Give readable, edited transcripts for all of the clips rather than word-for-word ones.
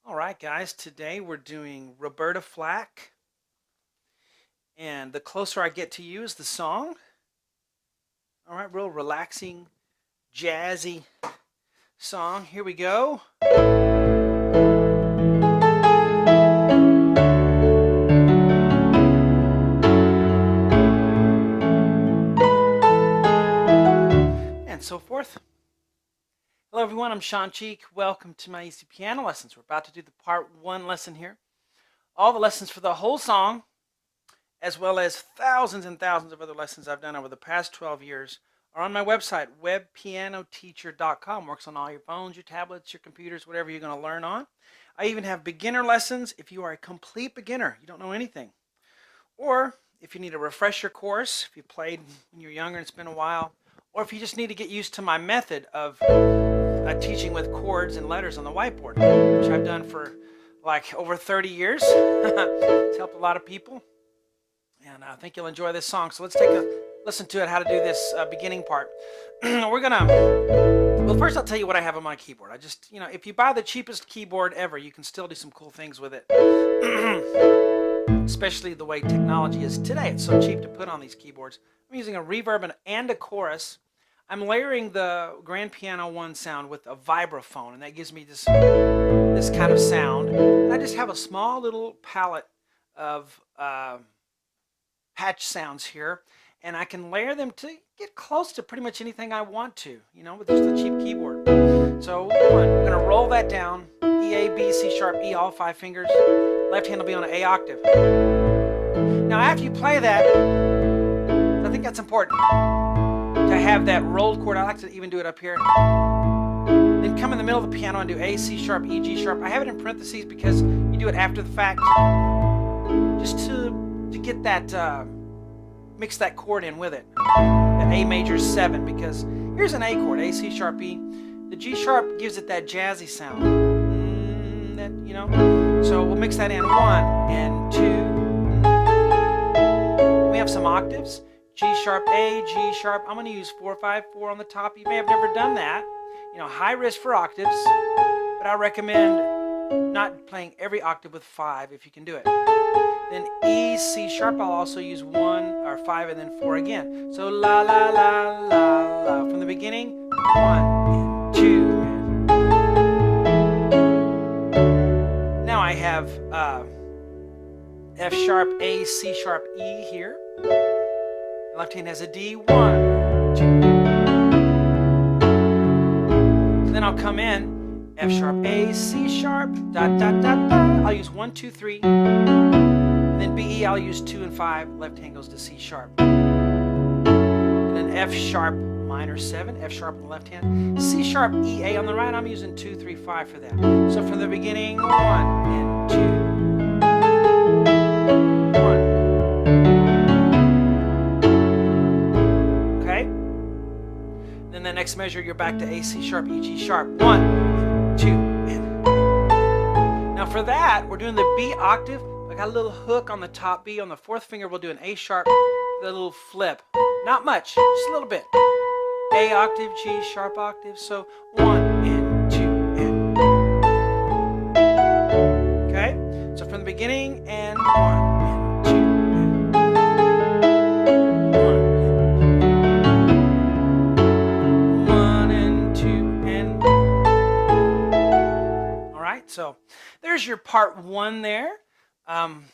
All right, guys, today we're doing Roberta Flack, and the closer I get to you is the song. All right, real relaxing, jazzy song. Here we go. And so forth. Hello, everyone. I'm Shawn. Welcome to my easy piano lessons. We're about to do the part 1 lesson here. All the lessons for the whole song, as well as thousands and thousands of other lessons I've done over the past 12 years, are on my website, webpianoteacher.com. Works on all your phones, your tablets, your computers, whatever you're going to learn on. I even have beginner lessons if you are a complete beginner, you don't know anything. Or if you need a refresher course, if you played when you were younger and it's been a while, or if you just need to get used to my method of teaching with chords and letters on the whiteboard, which I've done for like over 30 years. It's helped a lot of people. And I think you'll enjoy this song. So let's take a listen to it, how to do this beginning part. Well, first I'll tell you what I have on my keyboard. If you buy the cheapest keyboard ever, you can still do some cool things with it. Especially the way technology is today. It's so cheap to put on these keyboards. I'm using a reverb and a chorus. I'm layering the grand piano 1 sound with a vibraphone, and that gives me this kind of sound. And I just have a small little palette of patch sounds here, and I can layer them to get close to pretty much anything I want to, with just a cheap keyboard. So we're going to roll that down, E, A, B, C sharp, E, all 5 fingers. Left hand will be on an A octave. Now after you play that, I think that's important, to have that rolled chord. I like to even do it up here. Then come in the middle of the piano and do A, C sharp, E, G sharp. I have it in parentheses because you do it after the fact, just to get that, mix that chord in with it. That A major 7, because here's an A chord, A, C sharp, E. The G sharp gives it that jazzy sound. So we'll mix that in 1 and 2. We have some octaves. G sharp, A, G sharp. I'm going to use 4, 5, 4 on the top. You may have never done that. High risk for octaves, but I recommend not playing every octave with 5 if you can do it. Then E, C sharp, I'll also use 1 or 5 and then 4 again. So la la la la la. From the beginning, 1 and 2. Now I have F sharp, A, C sharp, E here. Left hand has a D, 1, 2. So then I'll come in, F sharp, A, C sharp, dot, dot, dot, dot. I'll use 1, 2, 3. And then B, E, I'll use 2 and 5. Left hand goes to C sharp. And then F sharp, minor 7, F sharp on the left hand. C sharp, E, A on the right. I'm using 2, 3, 5 for that. So from the beginning, 1 and 2. The next measure, you're back to A, C sharp, E, G sharp. 1, 2, and. Now for that, we're doing the B octave. I got a little hook on the top B. On the 4th finger, we'll do an A sharp with a little flip. Not much, just a little bit. A octave, G sharp octave. So 1 and 2 and. Okay? So from the beginning, and 1 and 2. So there's your part 1 there. Kind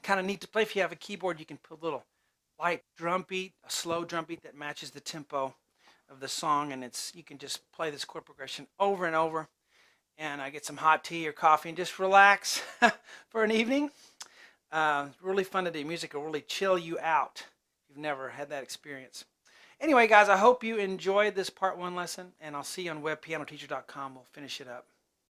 of neat to play. If you have a keyboard, you can put a little light drum beat, a slow drum beat that matches the tempo of the song, and you can just play this chord progression over and over, and get some hot tea or coffee and just relax for an evening. Really fun to do. Music will really chill you out if you've never had that experience. Anyway, guys, I hope you enjoyed this part 1 lesson, and I'll see you on webpianoteacher.com. We'll finish it up.